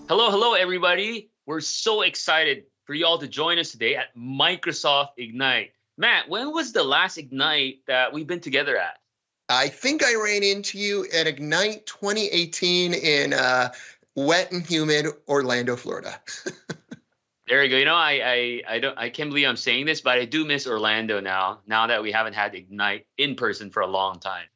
Hello, everybody. We're so excited for you all to join us today at Microsoft Ignite. Matt, when was the last Ignite that we've been together at? I think I ran into you at Ignite 2018 in wet and humid Orlando, Florida. There you go. I can't believe I'm saying this, but I do miss Orlando now that we haven't had Ignite in person for a long time.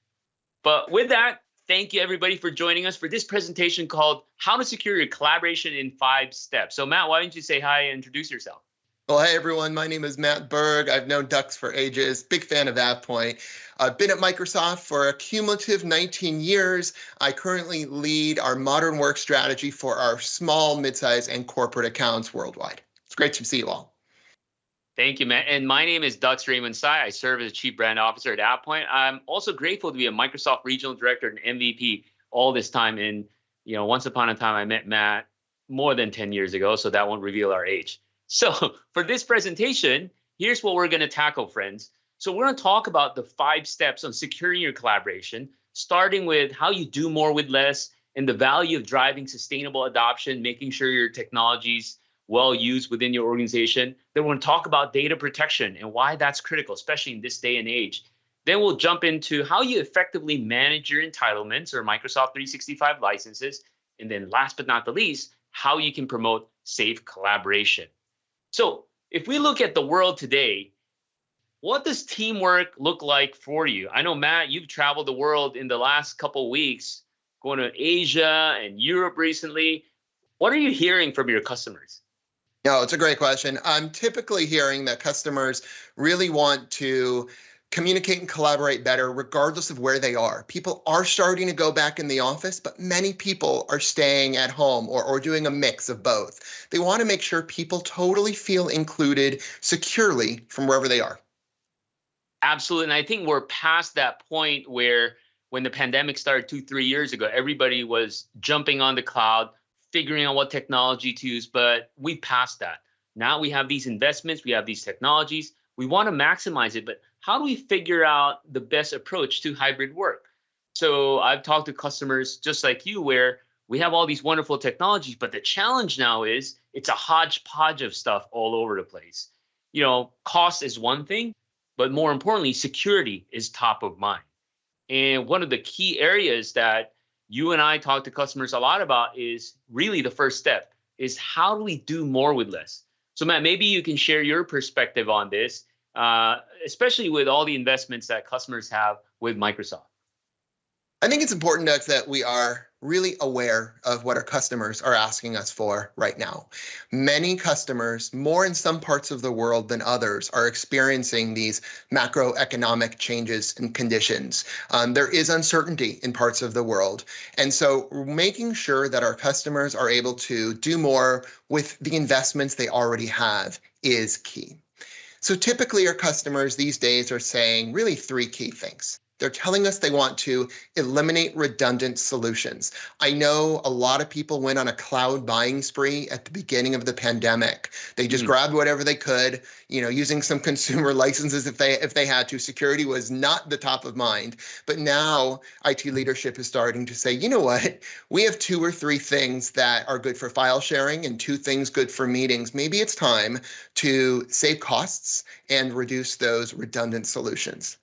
But with that, thank you everybody for joining us for this presentation called How to Secure Your Collaboration in 5 Steps. So Matt, why don't you say hi and introduce yourself? Well, hey everyone, my name is Matt Berg. I've known Dux for ages, big fan of AvePoint. I've been at Microsoft for a cumulative 19 years. I currently lead our modern work strategy for our small, midsize, and corporate accounts worldwide. It's great to see you all. Thank you, Matt. And my name is Dux Raymond Sy. I serve as Chief Brand Officer at AvePoint. I'm also grateful to be a Microsoft Regional Director and MVP all this time. And, once upon a time, I met Matt more than 10 years ago, so that won't reveal our age. So for this presentation, here's what we're going to tackle, friends. So we're going to talk about the 5 steps on securing your collaboration, starting with how you do more with less and the value of driving sustainable adoption, making sure your technology's well used within your organization. Then we're going to talk about data protection and why that's critical, especially in this day and age. Then we'll jump into how you effectively manage your entitlements or Microsoft 365 licenses. And then last but not the least, how you can promote safe collaboration. So if we look at the world today, what does teamwork look like for you? I know, Matt, you've traveled the world in the last couple of weeks, going to Asia and Europe recently. What are you hearing from your customers? No, it's a great question. I'm typically hearing that customers really want to communicate and collaborate better regardless of where they are. People are starting to go back in the office, but many people are staying at home or doing a mix of both. They want to make sure people totally feel included securely from wherever they are. Absolutely. And I think we're past that point where when the pandemic started 2-3 years ago, everybody was jumping on the cloud, figuring out what technology to use, but we passed that. Now we have these investments, we have these technologies, we want to maximize it, but how do we figure out the best approach to hybrid work? So I've talked to customers just like you where we have all these wonderful technologies, but the challenge now is it's a hodgepodge of stuff all over the place. Cost is one thing, but more importantly, security is top of mind. And one of the key areas that you and I talk to customers a lot about is really the first step is how do we do more with less? So Matt, maybe you can share your perspective on this, especially with all the investments that customers have with Microsoft. I think it's important, Doug, that we are really aware of what our customers are asking us for right now. Many customers, more in some parts of the world than others, are experiencing these macroeconomic changes and conditions. There is uncertainty in parts of the world. And so making sure that our customers are able to do more with the investments they already have is key. So typically our customers these days are saying really 3 key things. They're telling us they want to eliminate redundant solutions. I know a lot of people went on a cloud buying spree at the beginning of the pandemic. They just grabbed whatever they could, using some consumer licenses if they had to. Security was not the top of mind. But now IT leadership is starting to say, you know what? We have 2 or 3 things that are good for file sharing and 2 things good for meetings. Maybe it's time to save costs and reduce those redundant solutions.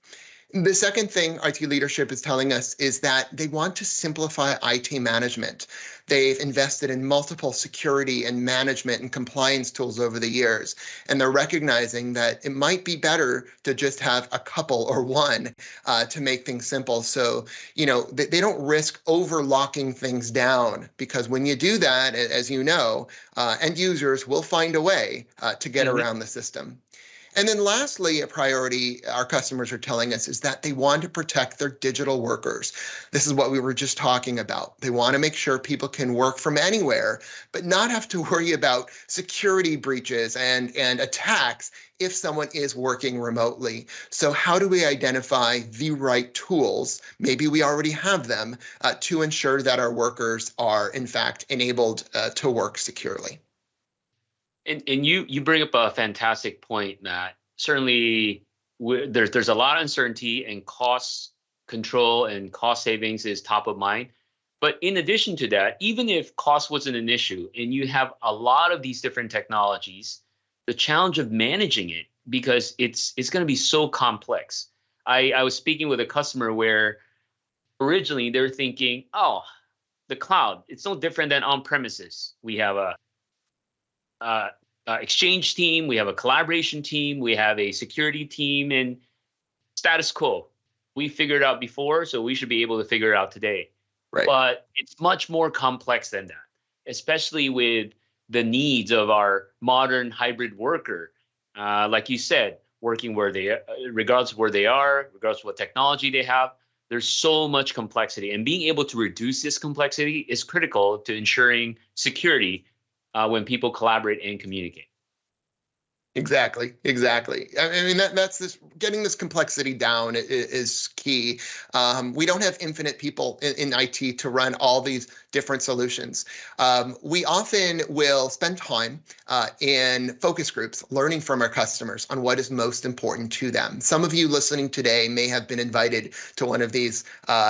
The second thing IT leadership is telling us is that they want to simplify IT management. They've invested in multiple security and management and compliance tools over the years, and they're recognizing that it might be better to just have a couple or one to make things simple. So, they don't risk overlocking things down, because when you do that, as you know, end users will find a way to get around the system. And then lastly, a priority our customers are telling us is that they want to protect their digital workers. This is what we were just talking about. They want to make sure people can work from anywhere, but not have to worry about security breaches and attacks if someone is working remotely. So how do we identify the right tools, maybe we already have them, to ensure that our workers are in fact enabled to work securely? And you bring up a fantastic point, Matt. Certainly, there's a lot of uncertainty, and cost control and cost savings is top of mind. But in addition to that, even if cost wasn't an issue and you have a lot of these different technologies, the challenge of managing it, because it's going to be so complex. I was speaking with a customer where originally they're thinking, oh, the cloud, it's no different than on premises. We have a exchange team, we have a collaboration team, we have a security team, and status quo. We figured it out before, so we should be able to figure it out today. Right. But it's much more complex than that, especially with the needs of our modern hybrid worker. Like you said, working where they are, regardless of where they are, regardless of what technology they have, there's so much complexity. And being able to reduce this complexity is critical to ensuring security when people collaborate and communicate. Exactly. I mean, that's this, getting this complexity down is key. We don't have infinite people in IT to run all these different solutions. We often will spend time in focus groups learning from our customers on what is most important to them. Some of you listening today may have been invited to one of these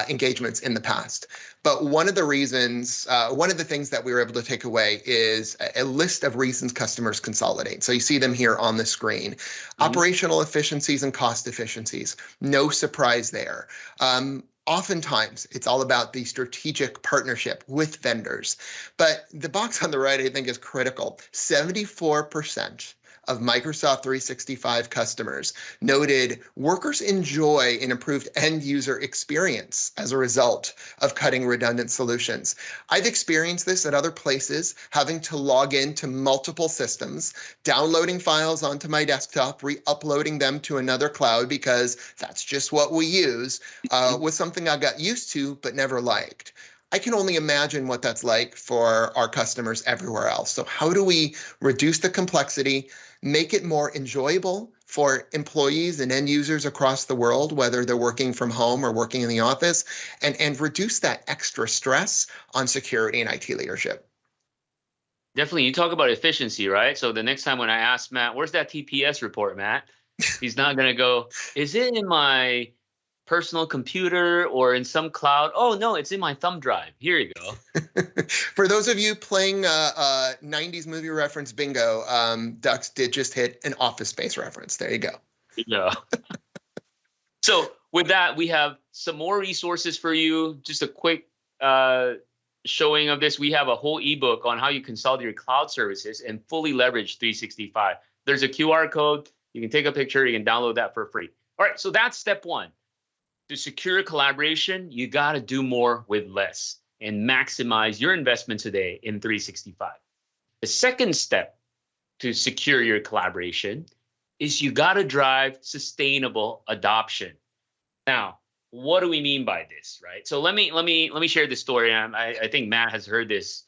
engagements in the past. But one of the reasons, one of the things that we were able to take away is a list of reasons customers consolidate. So you see them here on the screen. Operational efficiencies and cost efficiencies. No surprise there. Oftentimes, it's all about the strategic partnership with vendors. But the box on the right, I think, is critical. 74% of Microsoft 365 customers noted workers enjoy an improved end user experience as a result of cutting redundant solutions. I've experienced this at other places, having to log into multiple systems, downloading files onto my desktop, re-uploading them to another cloud because that's just what we use, was something I got used to but never liked. I can only imagine what that's like for our customers everywhere else. So how do we reduce the complexity, make it more enjoyable for employees and end users across the world, whether they're working from home or working in the office, and reduce that extra stress on security and IT leadership? Definitely. You talk about efficiency, right? So the next time when I ask Matt, where's that TPS report, Matt? He's not going to go, is it in my personal computer or in some cloud? Oh, no, it's in my thumb drive. Here you go. For those of you playing 90s movie reference bingo, Dux did just hit an Office Space reference. There you go. Yeah. So with that, we have some more resources for you. Just a quick showing of this. We have a whole ebook on how you consolidate your cloud services and fully leverage 365. There's a QR code. You can take a picture. You can download that for free. All right, so that's step one. To secure collaboration, you got to do more with less and maximize your investment today in 365. The second step to secure your collaboration is you got to drive sustainable adoption. Now, what do we mean by this, right? So let me share this story. I think Matt has heard this,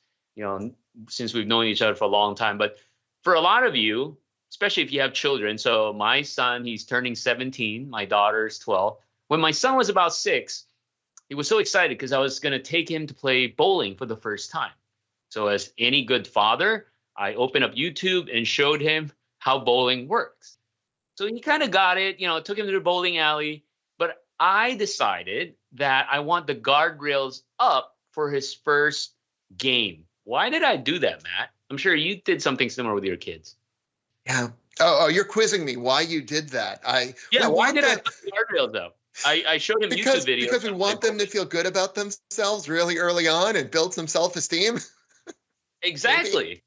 since we've known each other for a long time. But for a lot of you, especially if you have children, so my son, he's turning 17, my daughter's 12. When my son was about 6, he was so excited because I was going to take him to play bowling for the first time. So as any good father, I opened up YouTube and showed him how bowling works. So he kind of got it, took him to the bowling alley. But I decided that I want the guardrails up for his first game. Why did I do that, Matt? I'm sure you did something similar with your kids. Yeah. Oh, you're quizzing me why you did that. Why did I put the guardrails up? I showed him YouTube videos. Because we want them to feel good about themselves really early on and build some self-esteem. Exactly.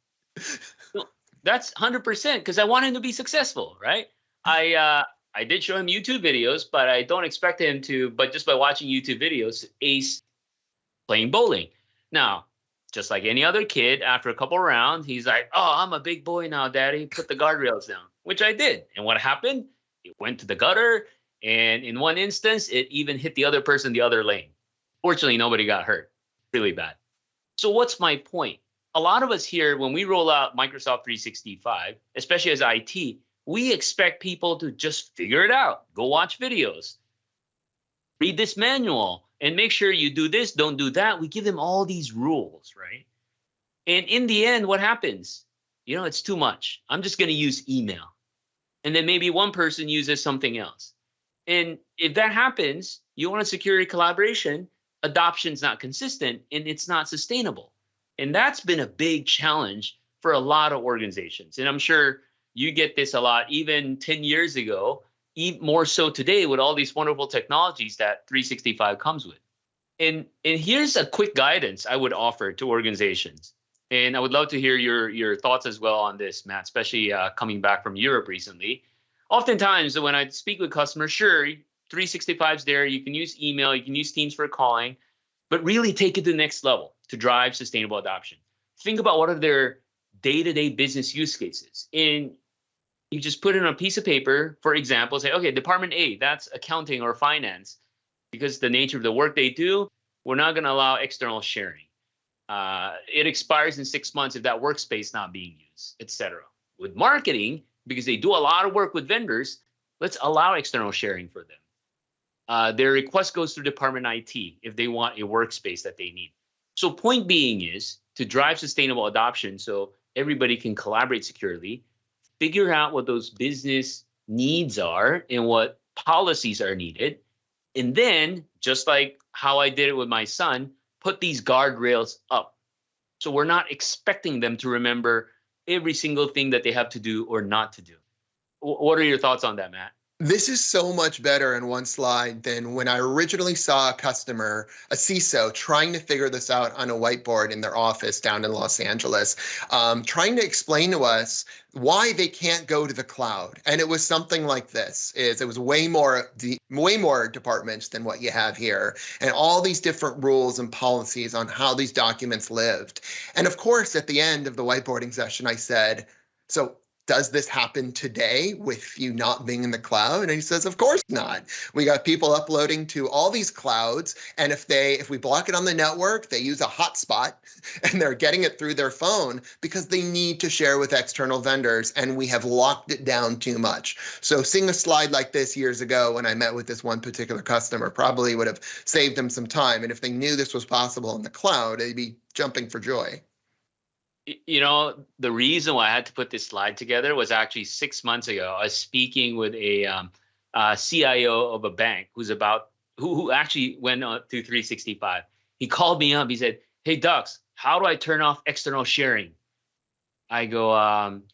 Well, that's 100% because I want him to be successful, right? I did show him YouTube videos, but I don't expect him to, but just by watching YouTube videos, ace playing bowling. Now, just like any other kid, after a couple rounds, he's like, oh, I'm a big boy now, Daddy. Put the guardrails down, which I did. And what happened? It went to the gutter. And in one instance, it even hit the other person the other lane. Fortunately, nobody got hurt. Really bad. So what's my point? A lot of us here, when we roll out Microsoft 365, especially as IT, we expect people to just figure it out. Go watch videos. Read this manual and make sure you do this, don't do that. We give them all these rules, right? And in the end, what happens? It's too much. I'm just going to use email. And then maybe one person uses something else. And if that happens, you want to secure your collaboration, adoption's not consistent and it's not sustainable. And that's been a big challenge for a lot of organizations. And I'm sure you get this a lot, even 10 years ago, even more so today with all these wonderful technologies that 365 comes with. And here's a quick guidance I would offer to organizations. And I would love to hear your thoughts as well on this, Matt, especially coming back from Europe recently. Oftentimes when I speak with customers, sure, 365's there. You can use email, you can use Teams for calling, but really take it to the next level to drive sustainable adoption. Think about what are their day-to-day business use cases. And you just put it on a piece of paper, for example, say, okay, Department A, that's accounting or finance. Because the nature of the work they do, we're not going to allow external sharing. It expires in 6 months if that workspace not being used, etc. With marketing, because they do a lot of work with vendors, let's allow external sharing for them. Their request goes through Department IT if they want a workspace that they need. So point being is to drive sustainable adoption so everybody can collaborate securely, figure out what those business needs are and what policies are needed. And then, just like how I did it with my son, put these guardrails up. So we're not expecting them to remember every single thing that they have to do or not to do. What are your thoughts on that, Matt? This is so much better in one slide than when I originally saw a customer, a CISO, trying to figure this out on a whiteboard in their office down in Los Angeles, trying to explain to us why they can't go to the cloud. And it was something like this. It was way more departments than what you have here, and all these different rules and policies on how these documents lived. And of course, at the end of the whiteboarding session, I said, so does this happen today with you not being in the cloud? And he says, of course not. We got people uploading to all these clouds. And if we block it on the network, they use a hotspot and they're getting it through their phone because they need to share with external vendors. And we have locked it down too much. So seeing a slide like this years ago when I met with this one particular customer probably would have saved them some time. And if they knew this was possible in the cloud, they'd be jumping for joy. You know, the reason why I had to put this slide together was actually 6 months ago. I was speaking with a CIO of a bank who actually went through 365. He called me up. He said, "Hey, Dux, how do I turn off external sharing?" I go,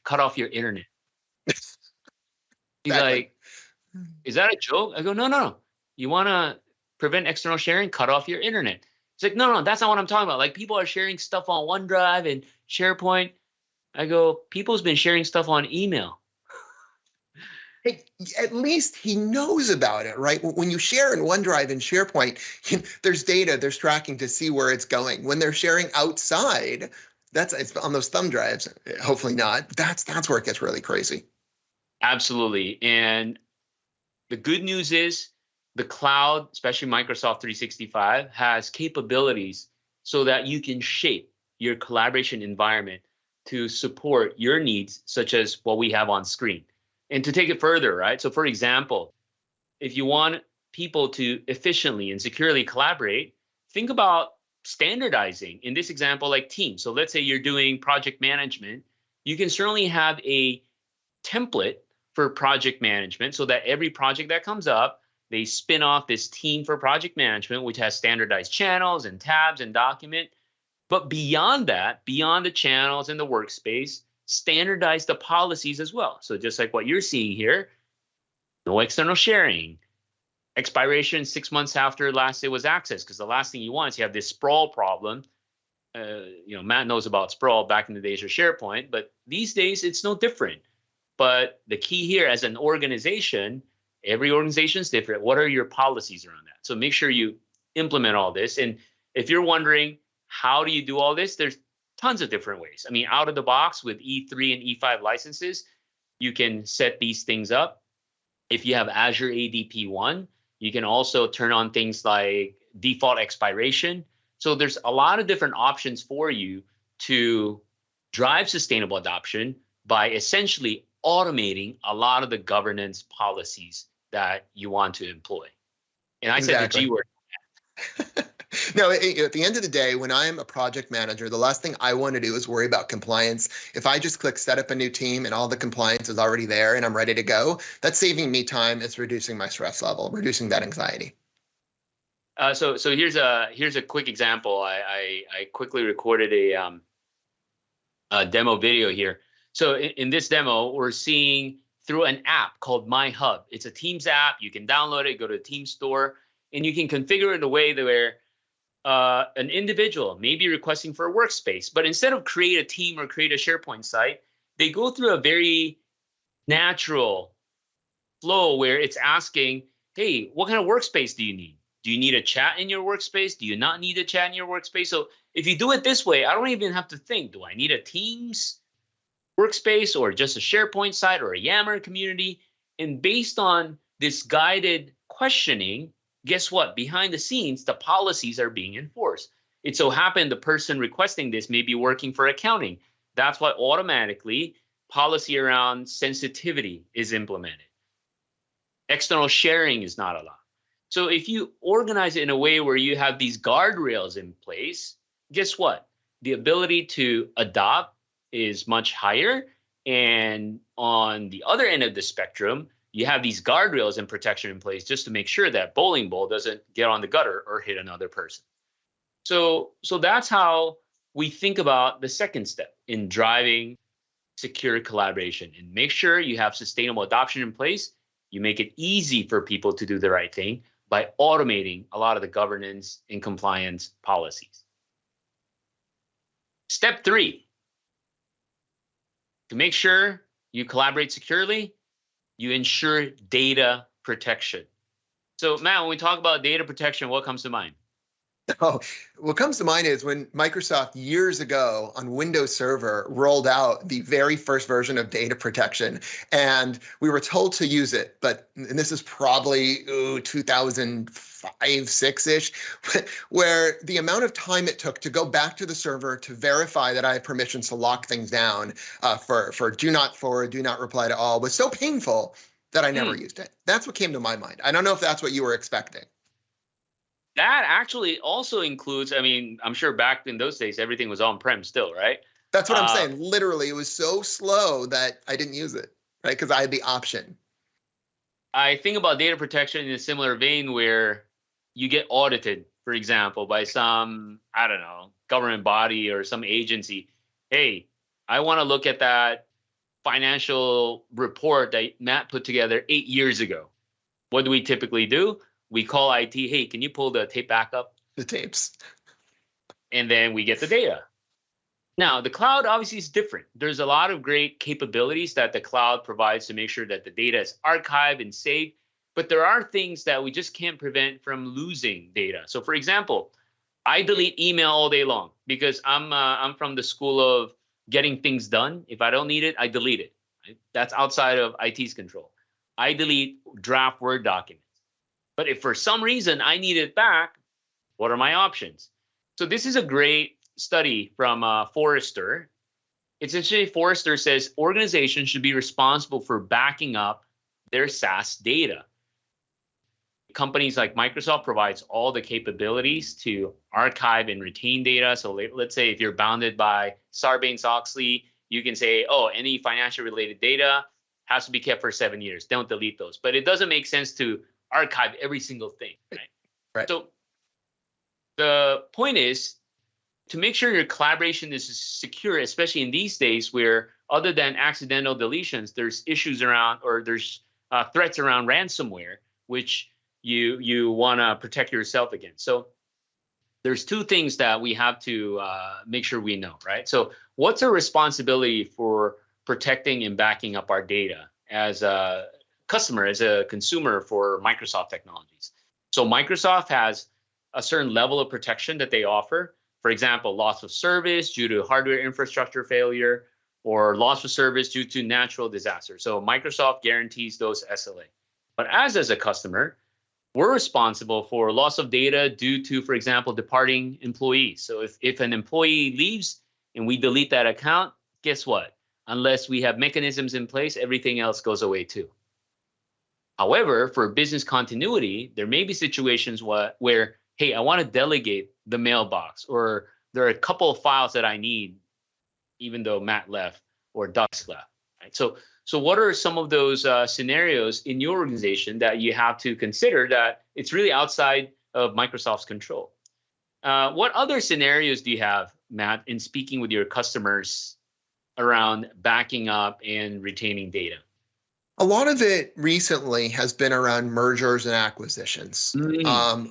"Cut off your internet." He's like, "Is that a joke?" I go, No. You want to prevent external sharing? Cut off your internet. He's like, no, that's not what I'm talking about. Like, people are sharing stuff on OneDrive and SharePoint. I go, people's been sharing stuff on email. Hey, at least he knows about it, right? When you share in OneDrive and SharePoint, there's data, there's tracking to see where it's going. When they're sharing outside, it's on those thumb drives. Hopefully not. That's where it gets really crazy. Absolutely. And the good news is, the cloud, especially Microsoft 365, has capabilities so that you can shape your collaboration environment to support your needs, such as what we have on screen. And to take it further, right? So for example, if you want people to efficiently and securely collaborate, think about standardizing, in this example, like Teams. So let's say you're doing project management. You can certainly have a template for project management so that every project that comes up, they spin off this team for project management, which has standardized channels and tabs and document. But beyond that, beyond the channels and the workspace, standardize the policies as well. So just like what you're seeing here, no external sharing, expiration 6 months after last it was accessed, because the last thing you want is you have this sprawl problem. Matt knows about sprawl back in the days of SharePoint, but these days it's no different. But the key here, as an organization, every organization is different. What are your policies around that? So make sure you implement all this. And if you're wondering, how do you do all this? There's tons of different ways. I mean, out of the box with E3 and E5 licenses, you can set these things up. If you have Azure ADP 1, you can also turn on things like default expiration. So there's a lot of different options for you to drive sustainable adoption by essentially automating a lot of the governance policies that you want to employ. And I said the G word. No, at the end of the day, when I'm a project manager, the last thing I want to do is worry about compliance. If I just click set up a new team and all the compliance is already there and I'm ready to go, that's saving me time. It's reducing my stress level, reducing that anxiety. So here's a quick example. I quickly recorded a demo video here. So in this demo, we're seeing through an app called My Hub. It's a Teams app. You can download it, go to the Teams store, and you can configure it in a way that where an individual may be requesting for a workspace, but instead of create a team or create a SharePoint site, they go through a very natural flow where it's asking, hey, what kind of workspace do you need? Do you need a chat in your workspace? Do you not need a chat in your workspace? So if you do it this way, I don't even have to think, do I need a Teams workspace or just a SharePoint site or a Yammer community? And based on this guided questioning, guess what? Behind the scenes, the policies are being enforced. It so happened the person requesting this may be working for accounting. That's why automatically policy around sensitivity is implemented. External sharing is not allowed. So if you organize it in a way where you have these guardrails in place, guess what? The ability to adopt is much higher. And on the other end of the spectrum, you have these guardrails and protection in place just to make sure that bowling ball doesn't get on the gutter or hit another person. So that's how we think about the second step in driving secure collaboration, and make sure you have sustainable adoption in place. You make it easy for people to do the right thing by automating a lot of the governance and compliance policies. Step 3, to make sure you collaborate securely, you ensure data protection. So Matt, when we talk about data protection, what comes to mind? Oh, what comes to mind is when Microsoft years ago on Windows Server rolled out the very first version of data protection, and we were told to use it, and this is probably 2005, 6-ish, where the amount of time it took to go back to the server to verify that I had permissions to lock things down for do not forward, do not reply to all was so painful that I never used it. That's what came to my mind. I don't know if that's what you were expecting. That actually also includes, I mean, I'm sure back in those days, everything was on-prem still, right? That's what I'm saying. Literally, it was so slow that I didn't use it, right? Because I had the option. I think about data protection in a similar vein where you get audited, for example, by some, I don't know, government body or some agency. Hey, I want to look at that financial report that Matt put together 8 years ago. What do we typically do? We call IT, hey, can you pull the tape back up? The tapes. And then we get the data. Now, the cloud obviously is different. There's a lot of great capabilities that the cloud provides to make sure that the data is archived and saved. But there are things that we just can't prevent from losing data. So, for example, I delete email all day long because I'm from the school of getting things done. If I don't need it, I delete it. Right? That's outside of IT's control. I delete draft Word documents. But if for some reason I need it back, what are my options? So this is a great study from Forrester. Essentially, Forrester says organizations should be responsible for backing up their SaaS data. Companies like Microsoft provides all the capabilities to archive and retain data. So let's say if you're bounded by Sarbanes-Oxley, you can say, oh, any financial related data has to be kept for 7 years. Don't delete those. But it doesn't make sense to archive every single thing, right? So the point is to make sure your collaboration is secure, especially in these days where other than accidental deletions, there's issues around, or there's threats around ransomware, which you want to protect yourself against. So there's two things that we have to make sure we know, right? So what's our responsibility for protecting and backing up our data as a customer, as a consumer for Microsoft technologies? So Microsoft has a certain level of protection that they offer. For example, loss of service due to hardware infrastructure failure, or loss of service due to natural disaster. So Microsoft guarantees those SLA. But as a customer, we're responsible for loss of data due to, for example, departing employees. So if an employee leaves and we delete that account, guess what? Unless we have mechanisms in place, everything else goes away too. However, for business continuity, there may be situations where, hey, I want to delegate the mailbox, or there are a couple of files that I need, even though Matt left or Dux left. Right? So what are some of those scenarios in your organization that you have to consider that it's really outside of Microsoft's control. What other scenarios do you have, Matt, in speaking with your customers around backing up and retaining data? A lot of it recently has been around mergers and acquisitions.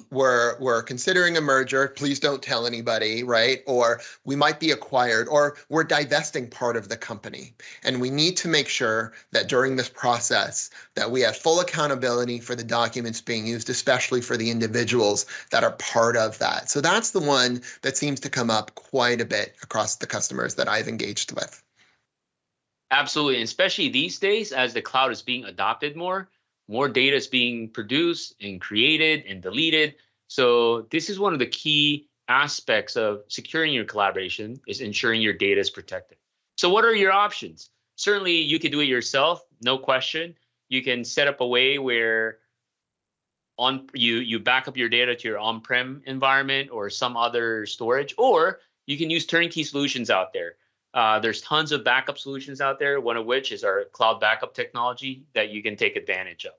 We're considering a merger. Please don't tell anybody, right? Or we might be acquired, or we're divesting part of the company. And we need to make sure that during this process that we have full accountability for the documents being used, especially for the individuals that are part of that. So that's the one that seems to come up quite a bit across the customers that I've engaged with. Absolutely, and especially these days as the cloud is being adopted more data is being produced and created and deleted. So this is one of the key aspects of securing your collaboration is ensuring your data is protected. So what are your options? Certainly you can do it yourself, no question. You can set up a way where you back up your data to your on-prem environment or some other storage, or you can use turnkey solutions out there. There's tons of backup solutions out there, one of which is our cloud backup technology that you can take advantage of.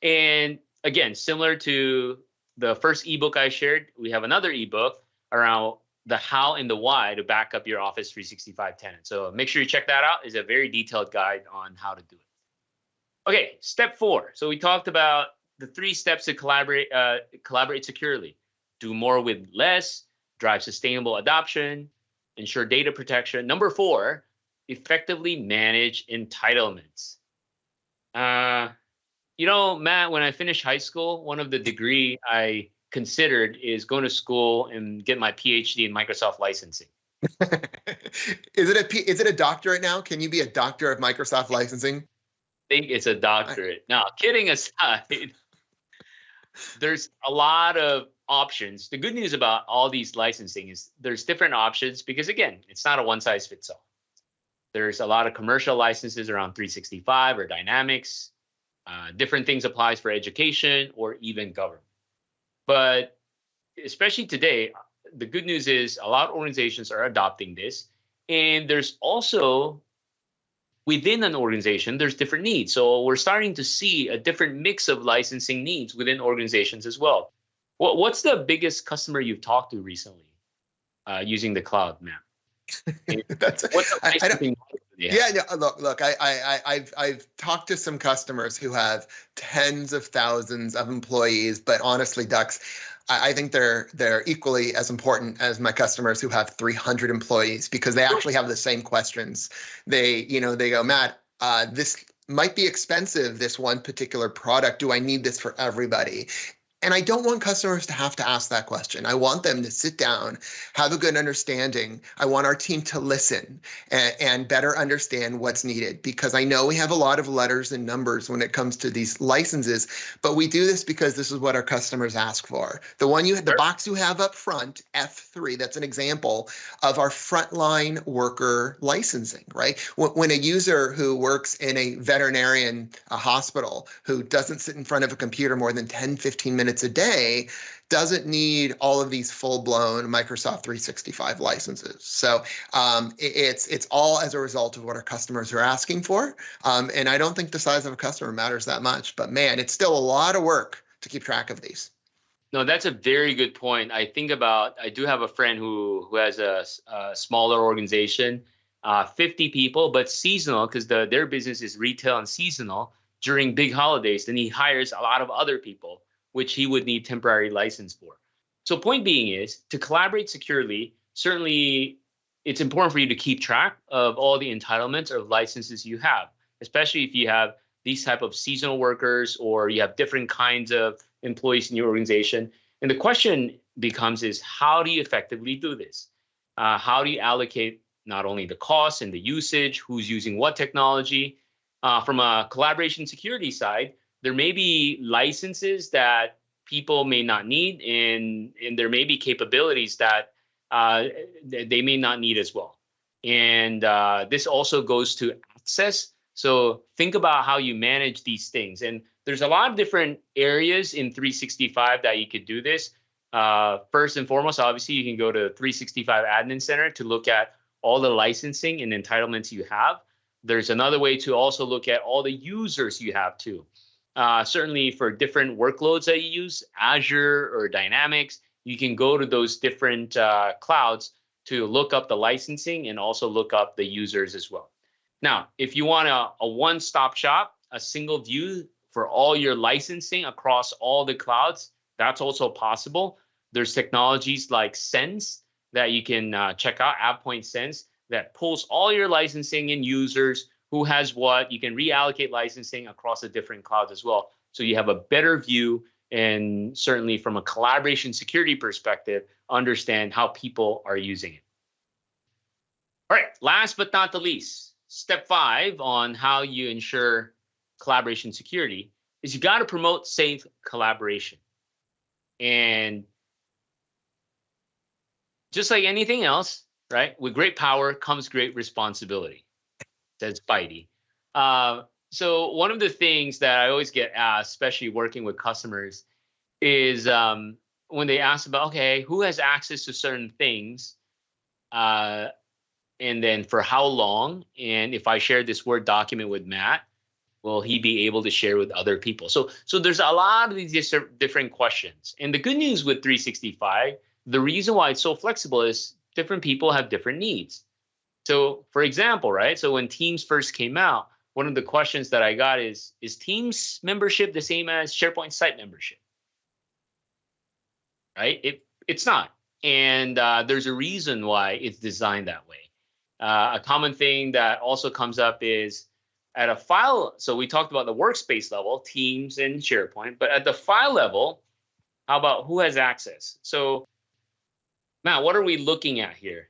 And again, similar to the first ebook I shared, we have another ebook around the how and the why to back up your Office 365 tenant. So make sure you check that out. It's a very detailed guide on how to do it. Okay, step 4. So we talked about the 3 steps to collaborate securely. Do more with less, drive sustainable adoption, ensure data protection. Number 4, effectively manage entitlements. Matt, when I finished high school, one of the degree I considered is going to school and get my PhD in Microsoft licensing. Is it a doctorate now? Can you be a doctor of Microsoft licensing? I think it's a doctorate. Now, kidding aside, there's a lot of options. The good news about all these licensing is there's different options because, again, it's not a one size fits all. There's a lot of commercial licenses around 365 or Dynamics. Different things applies for education or even government. But especially today, the good news is a lot of organizations are adopting this. And there's also within an organization, there's different needs. So we're starting to see a different mix of licensing needs within organizations as well. What's the biggest customer you've talked to recently using the cloud, Matt? I've talked to some customers who have tens of thousands of employees, but honestly, Dux, I think they're equally as important as my customers who have 300 employees because they actually have the same questions. They go, Matt, this might be expensive, this one particular product. Do I need this for everybody? And I don't want customers to have to ask that question. I want them to sit down, have a good understanding. I want our team to listen and better understand what's needed because I know we have a lot of letters and numbers when it comes to these licenses, but we do this because this is what our customers ask for. The box you have up front, F3, that's an example of our frontline worker licensing, right? When a user who works in a veterinarian hospital who doesn't sit in front of a computer more than 10, 15 minutes a day doesn't need all of these full-blown Microsoft 365 licenses. So it's all as a result of what our customers are asking for. And I don't think the size of a customer matters that much, but man, it's still a lot of work to keep track of these. No, that's a very good point. I do have a friend who has a smaller organization, 50 people, but seasonal because their business is retail and seasonal during big holidays. Then he hires a lot of other people, which he would need temporary license for. So point being is to collaborate securely, certainly it's important for you to keep track of all the entitlements or licenses you have, especially if you have these type of seasonal workers or you have different kinds of employees in your organization. And the question becomes is how do you effectively do this? How do you allocate not only the cost and the usage, who's using what technology? From a collaboration security side, there may be licenses that people may not need, and there may be capabilities that they may not need as well. And this also goes to access. So think about how you manage these things. And there's a lot of different areas in 365 that you could do this. First and foremost, obviously, you can go to 365 Admin Center to look at all the licensing and entitlements you have. There's another way to also look at all the users you have too. Certainly for different workloads that you use, Azure or Dynamics, you can go to those different clouds to look up the licensing and also look up the users as well. Now, if you want a one-stop shop, a single view for all your licensing across all the clouds, that's also possible. There's technologies like Sense that you can check out, AvePoint Sense, that pulls all your licensing and users, who has what. You can reallocate licensing across the different clouds as well. So you have a better view, and certainly from a collaboration security perspective, understand how people are using it. All right, last but not the least, step 5 on how you ensure collaboration security is you got to promote safe collaboration. And just like anything else, right, with great power comes great responsibility, says Spidey. So one of the things that I always get asked, especially working with customers, is when they ask about, okay, who has access to certain things, and then for how long, and if I share this Word document with Matt, will he be able to share with other people? So there's a lot of these different questions. And the good news with 365, the reason why it's so flexible is different people have different needs. So for example, right, so when Teams first came out, one of the questions that I got is Teams membership the same as SharePoint site membership? Right? It's not. And there's a reason why it's designed that way. A common thing that also comes up is at a file. So we talked about the workspace level, Teams and SharePoint, but at the file level, how about who has access? So Matt, what are we looking at here?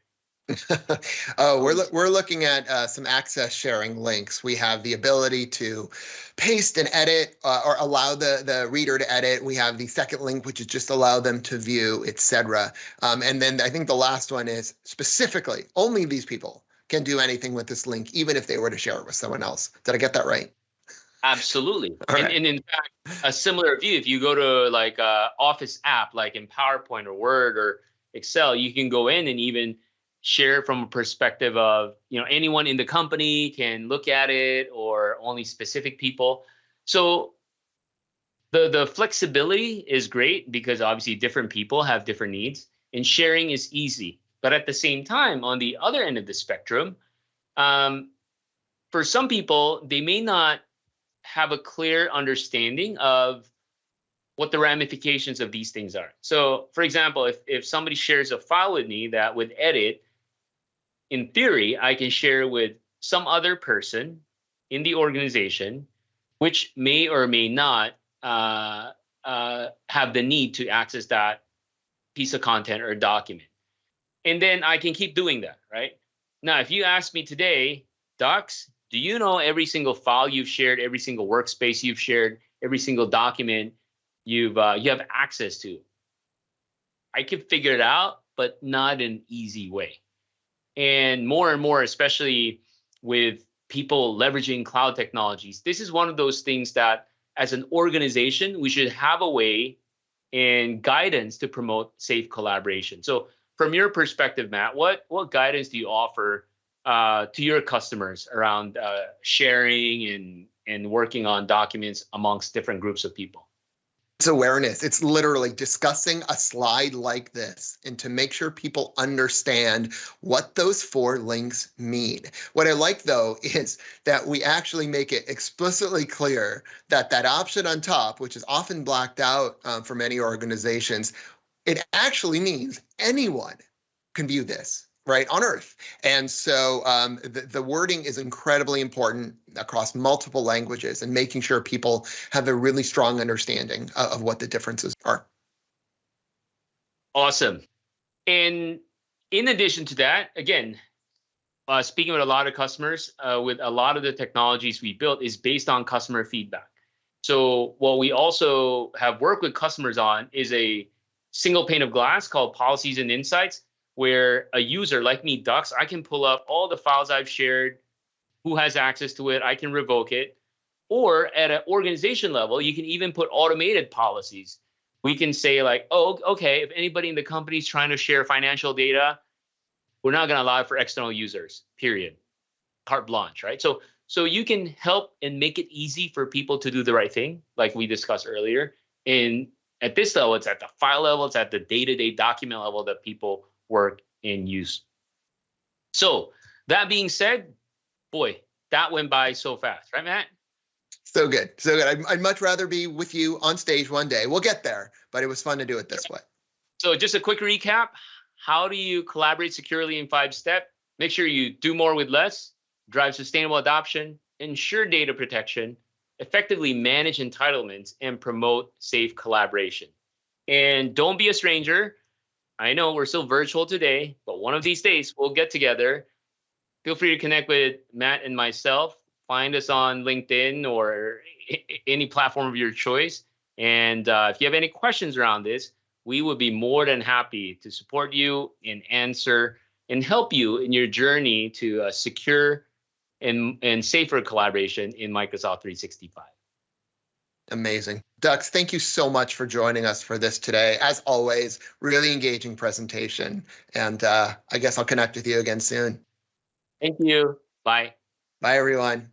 We're looking at some access sharing links. We have the ability to paste and edit or allow the reader to edit. We have the second link, which is just allow them to view, etc. And then I think the last one is specifically only these people can do anything with this link, even if they were to share it with someone else. Did I get that right? Absolutely. Right. And in fact, a similar view, if you go to like a Office app, like in PowerPoint or Word or Excel, you can go in and even share from a perspective of, anyone in the company can look at it or only specific people. So the flexibility is great because obviously different people have different needs and sharing is easy. But at the same time, on the other end of the spectrum, for some people, they may not have a clear understanding of what the ramifications of these things are. So for example, if somebody shares a file with me that would edit, in theory, I can share with some other person in the organization, which may or may not have the need to access that piece of content or document. And then I can keep doing that, right? Now, if you ask me today, Dux, do you know every single file you've shared, every single workspace you've shared, every single document you have access to? I can figure it out, but not in an easy way. And more, especially with people leveraging cloud technologies, this is one of those things that as an organization, we should have a way and guidance to promote safe collaboration. So from your perspective, Matt, what guidance do you offer to your customers around sharing and working on documents amongst different groups of people? It's awareness. It's literally discussing a slide like this and to make sure people understand what those 4 links mean. What I like, though, is that we actually make it explicitly clear that that option on top, which is often blacked out for many organizations, it actually means anyone can view this, right, on Earth. And so the wording is incredibly important across multiple languages and making sure people have a really strong understanding of what the differences are. Awesome. And in addition to that, again, speaking with a lot of customers, with a lot of the technologies we built is based on customer feedback. So what we also have worked with customers on is a single pane of glass called Policies and Insights, where a user like me, Dux, I can pull up all the files I've shared, who has access to it, I can revoke it. Or at an organization level, you can even put automated policies. We can say like, oh, okay, if anybody in the company is trying to share financial data, we're not going to allow it for external users, period. Carte blanche, right? So So you can help and make it easy for people to do the right thing, like we discussed earlier. And at this level, it's at the file level, it's at the day-to-day document level that people work and use. So that being said, boy, that went by so fast, right, Matt? So good. So good. I'd much rather be with you on stage one day. We'll get there, but it was fun to do it this way. So just a quick recap. How do you collaborate securely in 5-step? Make sure you do more with less, drive sustainable adoption, ensure data protection, effectively manage entitlements, and promote safe collaboration. And don't be a stranger. I know we're still virtual today, but one of these days we'll get together. Feel free to connect with Matt and myself. Find us on LinkedIn or any platform of your choice. And if you have any questions around this, we would be more than happy to support you and answer and help you in your journey to secure and safer collaboration in Microsoft 365. Amazing. Dux, thank you so much for joining us for this today. As always, really engaging presentation. And I guess I'll connect with you again soon. Thank you. Bye. Bye, everyone.